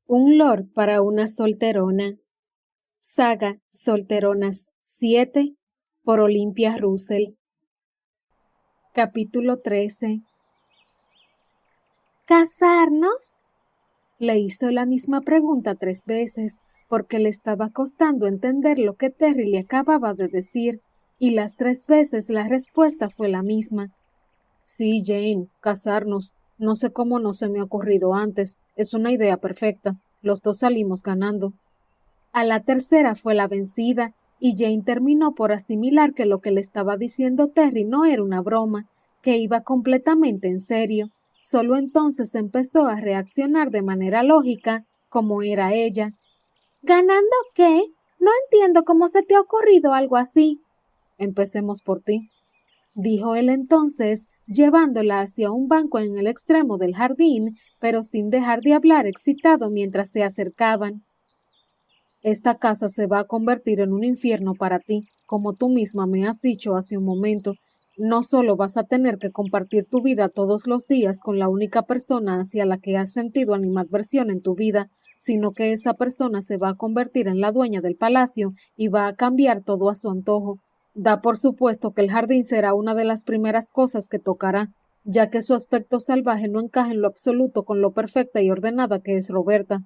Un lord para una solterona. Saga Solteronas 7 por Olympia Russell. Capítulo 13. ¿Casarnos? Le hizo la misma pregunta 3 veces, porque le estaba costando entender lo que Terry le acababa de decir, y las 3 veces la respuesta fue la misma. Sí, Jane, casarnos. No sé cómo no se me ha ocurrido antes. Es una idea perfecta. Los dos salimos ganando. A la tercera fue la vencida, y Jane terminó por asimilar que lo que le estaba diciendo Terry no era una broma, que iba completamente en serio. Solo entonces empezó a reaccionar de manera lógica, como era ella. ¿Ganando qué? No entiendo cómo se te ha ocurrido algo así. Empecemos por ti, dijo él entonces, llevándola hacia un banco en el extremo del jardín, pero sin dejar de hablar excitado mientras se acercaban. Esta casa se va a convertir en un infierno para ti, como tú misma me has dicho hace un momento. No solo vas a tener que compartir tu vida todos los días con la única persona hacia la que has sentido animadversión en tu vida, sino que esa persona se va a convertir en la dueña del palacio y va a cambiar todo a su antojo. Da por supuesto que el jardín será una de las primeras cosas que tocará, ya que su aspecto salvaje no encaja en lo absoluto con lo perfecta y ordenada que es Roberta.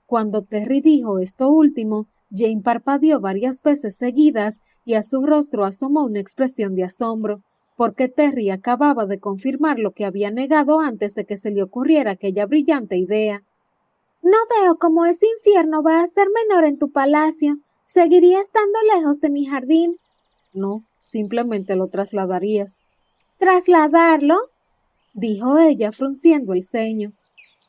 Cuando Terry dijo esto último, Jane parpadeó varias veces seguidas y a su rostro asomó una expresión de asombro, porque Terry acababa de confirmar lo que había negado antes de que se le ocurriera aquella brillante idea. No veo cómo ese infierno va a ser menor en tu palacio. Seguiría estando lejos de mi jardín. No, simplemente lo trasladarías. ¿Trasladarlo? Dijo ella frunciendo el ceño.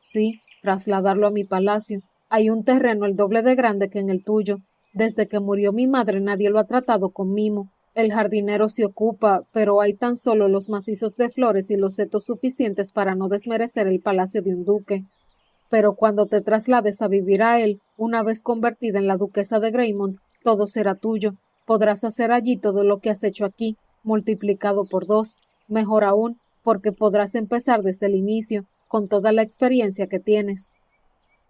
Sí, trasladarlo a mi palacio. Hay un terreno el doble de grande que en el tuyo. Desde que murió mi madre nadie lo ha tratado con mimo. El jardinero se ocupa, pero hay tan solo los macizos de flores y los setos suficientes para no desmerecer el palacio de un duque. Pero cuando te traslades a vivir a él, una vez convertida en la duquesa de Greymont, todo será tuyo. Podrás hacer allí todo lo que has hecho aquí, multiplicado por 2. Mejor aún, porque podrás empezar desde el inicio, con toda la experiencia que tienes.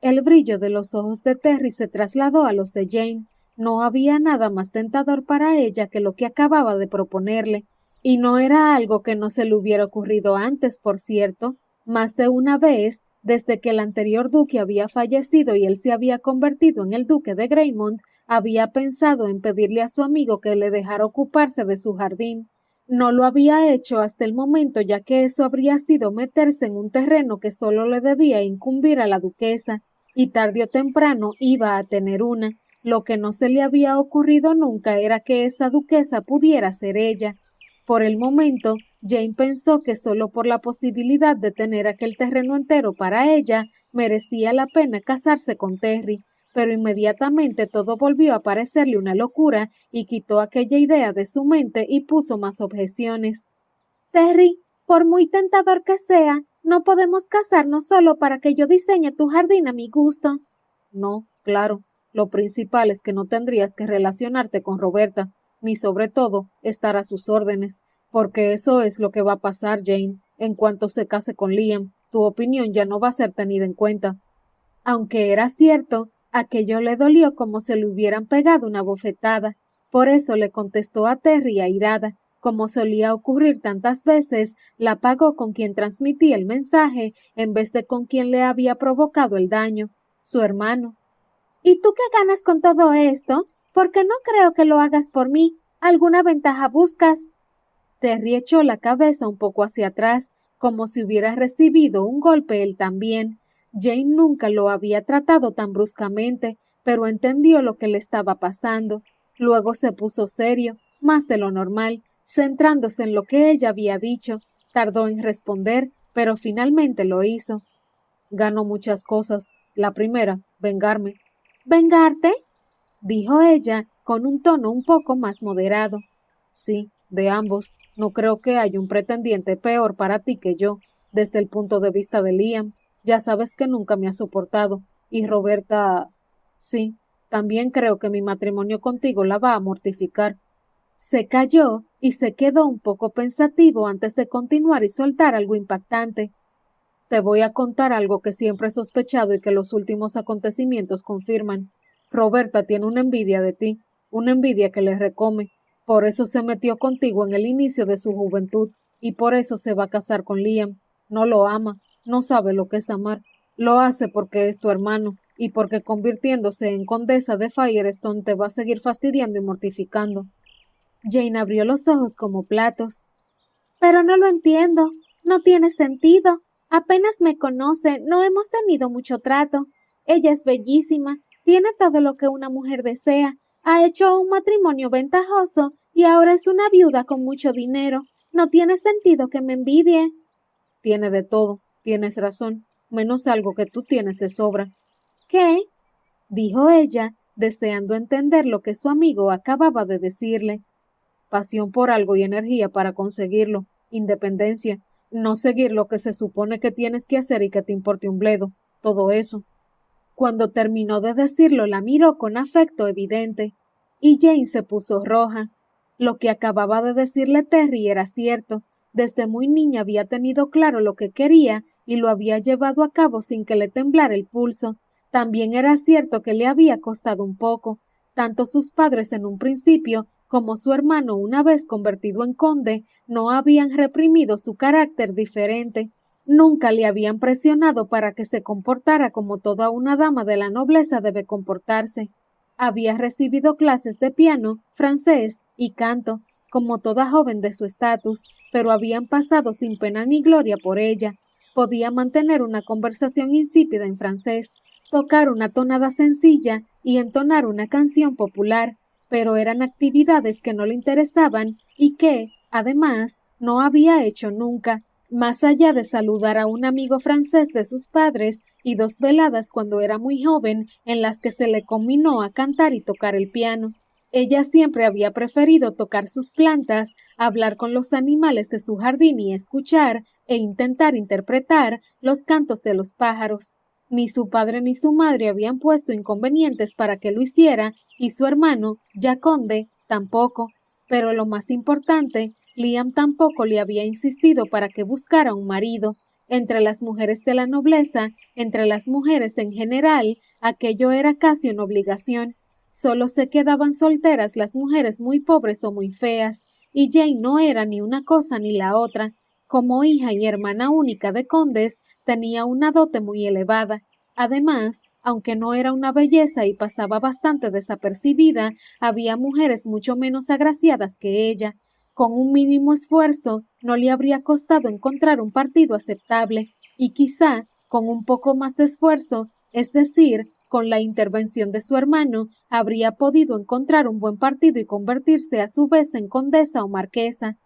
El brillo de los ojos de Terry se trasladó a los de Jane. No había nada más tentador para ella que lo que acababa de proponerle, y no era algo que no se le hubiera ocurrido antes, por cierto. Más de una vez, desde que el anterior duque había fallecido y él se había convertido en el duque de Greymont, había pensado en pedirle a su amigo que le dejara ocuparse de su jardín. No lo había hecho hasta el momento, ya que eso habría sido meterse en un terreno que solo le debía incumbir a la duquesa, y tarde o temprano iba a tener una. Lo que no se le había ocurrido nunca era que esa duquesa pudiera ser ella. Por el momento, Jane pensó que solo por la posibilidad de tener aquel terreno entero para ella, merecía la pena casarse con Terry, pero inmediatamente todo volvió a parecerle una locura y quitó aquella idea de su mente y puso más objeciones. Terry, por muy tentador que sea, no podemos casarnos solo para que yo diseñe tu jardín a mi gusto. No, claro. Lo principal es que no tendrías que relacionarte con Roberta, ni sobre todo estar a sus órdenes, porque eso es lo que va a pasar, Jane. En cuanto se case con Liam, tu opinión ya no va a ser tenida en cuenta. Aunque era cierto, aquello le dolió como si le hubieran pegado una bofetada. Por eso le contestó a Terry airada. Como solía ocurrir tantas veces, la pagó con quien transmitía el mensaje en vez de con quien le había provocado el daño, su hermano. ¿Y tú qué ganas con todo esto? Porque no creo que lo hagas por mí. ¿Alguna ventaja buscas? Terry echó la cabeza un poco hacia atrás, como si hubiera recibido un golpe él también. Jane nunca lo había tratado tan bruscamente, pero entendió lo que le estaba pasando. Luego se puso serio, más de lo normal, centrándose en lo que ella había dicho. Tardó en responder, pero finalmente lo hizo. Gano muchas cosas. La primera, vengarme. ¿Vengarte? Dijo ella, con un tono un poco más moderado. Sí, de ambos. No creo que haya un pretendiente peor para ti que yo, desde el punto de vista de Liam. Ya sabes que nunca me ha soportado. Y Roberta... Sí, también creo que mi matrimonio contigo la va a mortificar. Se calló y se quedó un poco pensativo antes de continuar y soltar algo impactante. Te voy a contar algo que siempre he sospechado y que los últimos acontecimientos confirman. Roberta tiene una envidia de ti, una envidia que le recome. Por eso se metió contigo en el inicio de su juventud, y por eso se va a casar con Liam. No lo ama, no sabe lo que es amar. Lo hace porque es tu hermano, y porque convirtiéndose en condesa de Firestone te va a seguir fastidiando y mortificando. Jane abrió los ojos como platos. Pero no lo entiendo. No tiene sentido. Apenas me conoce, no hemos tenido mucho trato. Ella es bellísima, tiene todo lo que una mujer desea, ha hecho un matrimonio ventajoso y ahora es una viuda con mucho dinero. No tiene sentido que me envidie. Tiene de todo, tienes razón, menos algo que tú tienes de sobra. ¿Qué? Dijo ella, deseando entender lo que su amigo acababa de decirle. Pasión por algo y energía para conseguirlo, independencia, no seguir lo que se supone que tienes que hacer y que te importe un bledo, todo eso. Cuando terminó de decirlo, la miró con afecto evidente, y Jane se puso roja. Lo que acababa de decirle Terry era cierto. Desde muy niña había tenido claro lo que quería y lo había llevado a cabo sin que le temblara el pulso. También era cierto que le había costado un poco. Tanto sus padres en un principio como su hermano una vez convertido en conde no habían reprimido su carácter diferente. Nunca le habían presionado para que se comportara como toda una dama de la nobleza debe comportarse. Había recibido clases de piano, francés y canto, como toda joven de su estatus, pero habían pasado sin pena ni gloria por ella. Podía mantener una conversación insípida en francés, tocar una tonada sencilla y entonar una canción popular, pero eran actividades que no le interesaban y que, además, no había hecho nunca. Más allá de saludar a un amigo francés de sus padres y 2 veladas cuando era muy joven en las que se le combinó a cantar y tocar el piano. Ella siempre había preferido tocar sus plantas, hablar con los animales de su jardín y escuchar e intentar interpretar los cantos de los pájaros. Ni su padre ni su madre habían puesto inconvenientes para que lo hiciera y su hermano, ya conde, tampoco. Pero lo más importante, Liam tampoco le había insistido para que buscara un marido. Entre las mujeres de la nobleza, entre las mujeres en general, aquello era casi una obligación. Solo se quedaban solteras las mujeres muy pobres o muy feas, y Jane no era ni una cosa ni la otra. Como hija y hermana única de condes, tenía una dote muy elevada. Además, aunque no era una belleza y pasaba bastante desapercibida, había mujeres mucho menos agraciadas que ella. Con un mínimo esfuerzo no le habría costado encontrar un partido aceptable, y quizá con un poco más de esfuerzo, es decir, con la intervención de su hermano, habría podido encontrar un buen partido y convertirse a su vez en condesa o marquesa.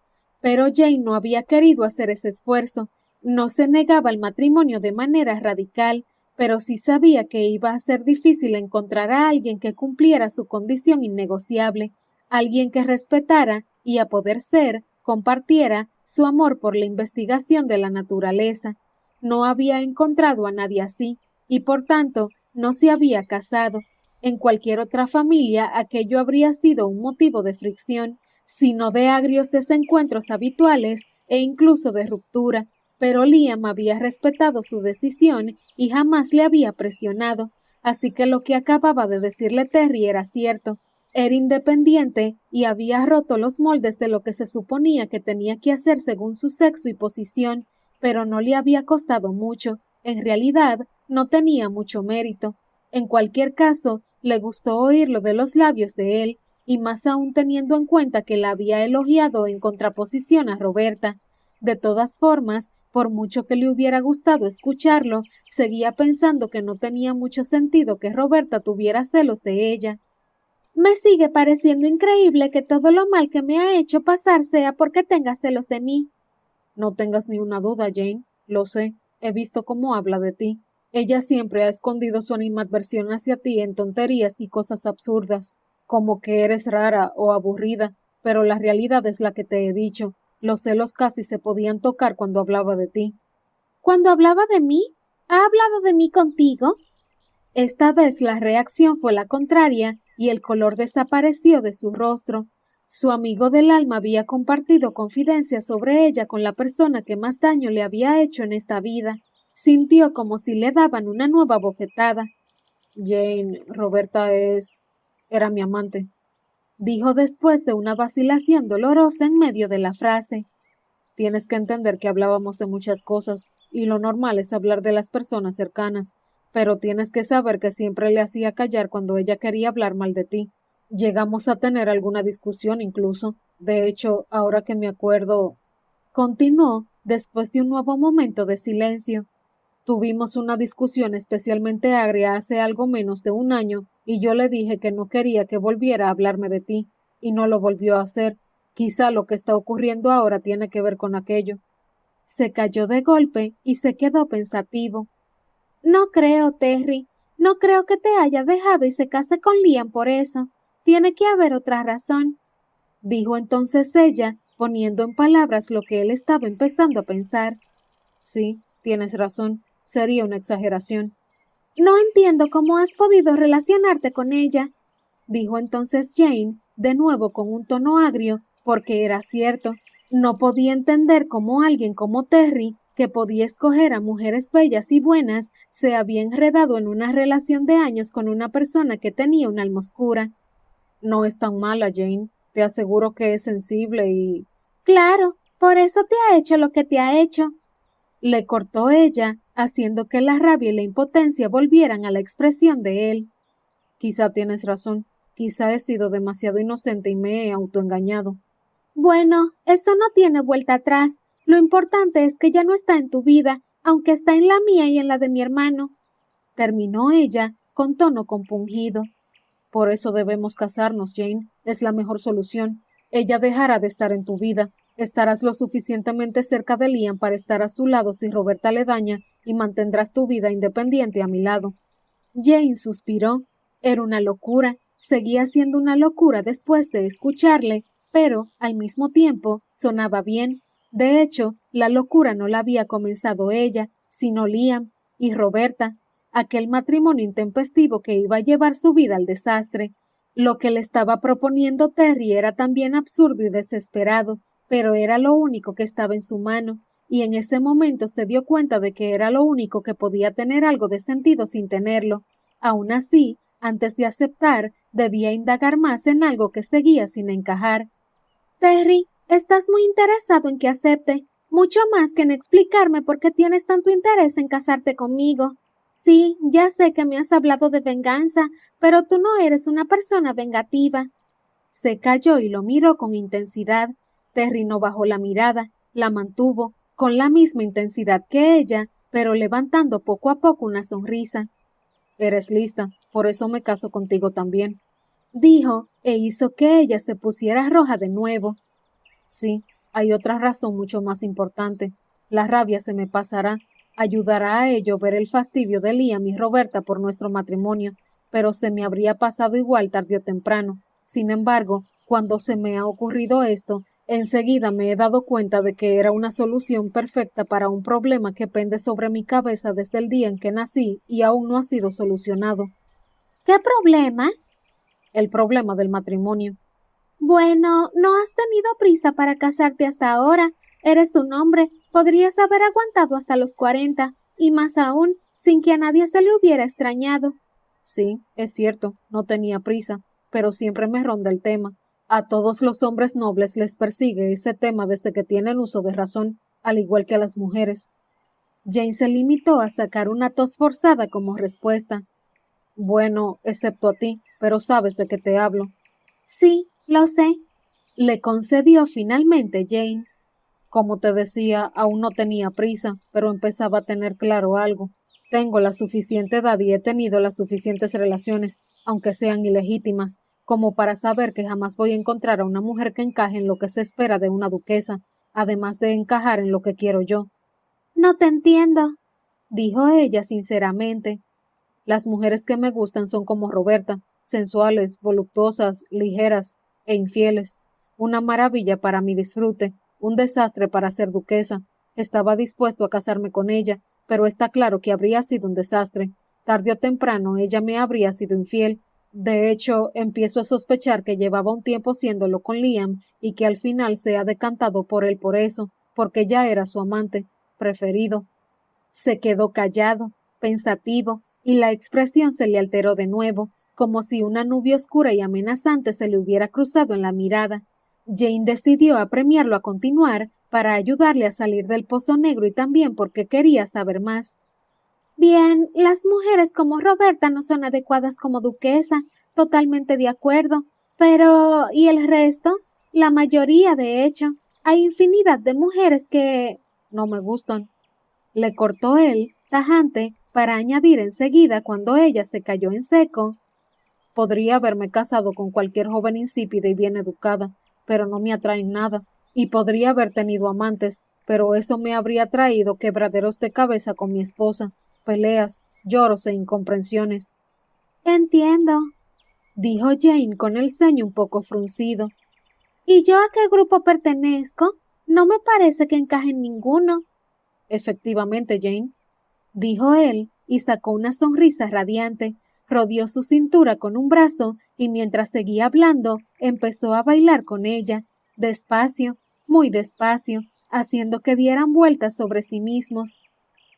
Pero Jane no había querido hacer ese esfuerzo. No se negaba al matrimonio de manera radical, pero sí sabía que iba a ser difícil encontrar a alguien que cumpliera su condición innegociable, alguien que respetara y, a poder ser, compartiera su amor por la investigación de la naturaleza. No había encontrado a nadie así, y por tanto no se había casado. En cualquier otra familia aquello habría sido un motivo de fricción, sino de agrios desencuentros habituales e incluso de ruptura, pero Liam había respetado su decisión y jamás le había presionado, así que lo que acababa de decirle Terry era cierto. Era independiente y había roto los moldes de lo que se suponía que tenía que hacer según su sexo y posición, pero no le había costado mucho. En realidad, no tenía mucho mérito. En cualquier caso, le gustó oírlo de los labios de él, y más aún teniendo en cuenta que la había elogiado en contraposición a Roberta. De todas formas, por mucho que le hubiera gustado escucharlo, seguía pensando que no tenía mucho sentido que Roberta tuviera celos de ella. Me sigue pareciendo increíble que todo lo mal que me ha hecho pasar sea porque tenga celos de mí. No tengas ni una duda, Jane. Lo sé. He visto cómo habla de ti. Ella siempre ha escondido su animadversión hacia ti en tonterías y cosas absurdas, como que eres rara o aburrida, pero la realidad es la que te he dicho. Los celos casi se podían tocar cuando hablaba de ti. ¿Cuando hablaba de mí? ¿Ha hablado de mí contigo? Esta vez la reacción fue la contraria y el color desapareció de su rostro. Su amigo del alma había compartido confidencias sobre ella con la persona que más daño le había hecho en esta vida. Sintió como si le daban una nueva bofetada. Jane, Roberta era mi amante, dijo después de una vacilación dolorosa en medio de la frase. Tienes que entender que hablábamos de muchas cosas, y lo normal es hablar de las personas cercanas, pero tienes que saber que siempre le hacía callar cuando ella quería hablar mal de ti. Llegamos a tener alguna discusión incluso. De hecho, ahora que me acuerdo, continuó después de un nuevo momento de silencio. Tuvimos una discusión especialmente agria hace algo menos de un año, y yo le dije que no quería que volviera a hablarme de ti, y no lo volvió a hacer. Quizá lo que está ocurriendo ahora tiene que ver con aquello. Se calló de golpe y se quedó pensativo. No creo, Terry. No creo que te haya dejado y se case con Liam por eso. Tiene que haber otra razón, dijo entonces ella, poniendo en palabras lo que él estaba empezando a pensar. Sí, tienes razón. Sería una exageración. No entiendo cómo has podido relacionarte con ella, dijo entonces Jane, de nuevo con un tono agrio, porque era cierto. No podía entender cómo alguien como Terry, que podía escoger a mujeres bellas y buenas, se había enredado en una relación de años con una persona que tenía un alma oscura. No es tan mala, Jane. Te aseguro que es sensible y... Claro, por eso te ha hecho lo que te ha hecho, le cortó ella, haciendo que la rabia y la impotencia volvieran a la expresión de él. Quizá tienes razón, quizá he sido demasiado inocente y me he autoengañado. Bueno, eso no tiene vuelta atrás. Lo importante es que ya no está en tu vida, aunque está en la mía y en la de mi hermano, terminó ella con tono compungido. Por eso debemos casarnos, Jane. Es la mejor solución. Ella dejará de estar en tu vida. Estarás lo suficientemente cerca de Liam para estar a su lado si Roberta le daña y mantendrás tu vida independiente a mi lado. Jane suspiró. Era una locura. Seguía siendo una locura después de escucharle, pero, al mismo tiempo, sonaba bien. De hecho, la locura no la había comenzado ella, sino Liam y Roberta, aquel matrimonio intempestivo que iba a llevar su vida al desastre. Lo que le estaba proponiendo Terry era también absurdo y desesperado, pero era lo único que estaba en su mano, y en ese momento se dio cuenta de que era lo único que podía tener algo de sentido sin tenerlo. Aún así, antes de aceptar, debía indagar más en algo que seguía sin encajar. Terry, estás muy interesado en que acepte, mucho más que en explicarme por qué tienes tanto interés en casarte conmigo. Sí, ya sé que me has hablado de venganza, pero tú no eres una persona vengativa. Se calló y lo miró con intensidad. Terry no bajó la mirada, la mantuvo, con la misma intensidad que ella, pero levantando poco a poco una sonrisa. Eres lista, por eso me caso contigo también, dijo, e hizo que ella se pusiera roja de nuevo. Sí, hay otra razón mucho más importante. La rabia se me pasará. Ayudará a ello ver el fastidio de Liam y Roberta por nuestro matrimonio, pero se me habría pasado igual tarde o temprano. Sin embargo, cuando se me ha ocurrido esto, enseguida me he dado cuenta de que era una solución perfecta para un problema que pende sobre mi cabeza desde el día en que nací y aún no ha sido solucionado. ¿Qué problema? El problema del matrimonio. Bueno, no has tenido prisa para casarte hasta ahora. Eres un hombre, podrías haber aguantado hasta los 40, y más aún, sin que a nadie se le hubiera extrañado. Sí, es cierto, no tenía prisa, pero siempre me ronda el tema. A todos los hombres nobles les persigue ese tema desde que tienen uso de razón, al igual que a las mujeres. Jane se limitó a sacar una tos forzada como respuesta. Bueno, excepto a ti, pero sabes de qué te hablo. Sí, lo sé, le concedió finalmente Jane. Como te decía, aún no tenía prisa, pero empezaba a tener claro algo. Tengo la suficiente edad y he tenido las suficientes relaciones, aunque sean ilegítimas, como para saber que jamás voy a encontrar a una mujer que encaje en lo que se espera de una duquesa, además de encajar en lo que quiero yo. No te entiendo, dijo ella sinceramente. Las mujeres que me gustan son como Roberta, sensuales, voluptuosas, ligeras e infieles. Una maravilla para mi disfrute, un desastre para ser duquesa. Estaba dispuesto a casarme con ella, pero está claro que habría sido un desastre. Tarde o temprano ella me habría sido infiel. De hecho, empiezo a sospechar que llevaba un tiempo siéndolo con Liam y que al final se ha decantado por él por eso, porque ya era su amante preferido. Se quedó callado, pensativo, y la expresión se le alteró de nuevo, como si una nube oscura y amenazante se le hubiera cruzado en la mirada. Jane decidió apremiarlo a continuar para ayudarle a salir del pozo negro y también porque quería saber más. Bien, las mujeres como Roberta no son adecuadas como duquesa, totalmente de acuerdo. Pero, ¿y el resto? La mayoría, de hecho. Hay infinidad de mujeres que no me gustan. Le cortó él, tajante, para añadir enseguida cuando ella se cayó en seco. Podría haberme casado con cualquier joven insípida y bien educada, pero no me atraen nada. Y podría haber tenido amantes, pero eso me habría traído quebraderos de cabeza con mi esposa, peleas, lloros e incomprensiones. Entiendo, dijo Jane con el ceño un poco fruncido. ¿Y yo a qué grupo pertenezco? No me parece que encaje en ninguno. Efectivamente, Jane, dijo él, y sacó una sonrisa radiante, rodeó su cintura con un brazo y mientras seguía hablando, empezó a bailar con ella, despacio, muy despacio, haciendo que dieran vueltas sobre sí mismos.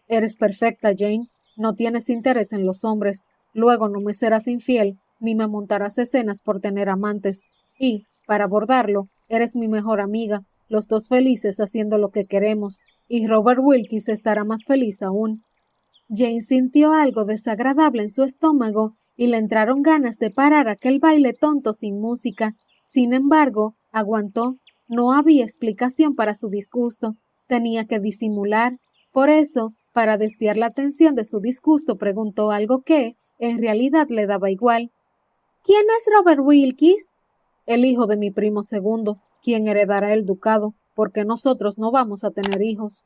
Eres perfecta, Jane. No tienes interés en los hombres. Luego no me serás infiel, ni me montarás escenas por tener amantes. Y, para abordarlo, eres mi mejor amiga, los dos felices haciendo lo que queremos, y Robert Wilkes estará más feliz aún. Jane sintió algo desagradable en su estómago y le entraron ganas de parar aquel baile tonto sin música. Sin embargo, aguantó. No había explicación para su disgusto. Tenía que disimular. Por eso, para desviar la atención de su disgusto, preguntó algo que, en realidad, le daba igual. ¿Quién es Robert Wilkes? El hijo de mi primo segundo, quien heredará el ducado, porque nosotros no vamos a tener hijos.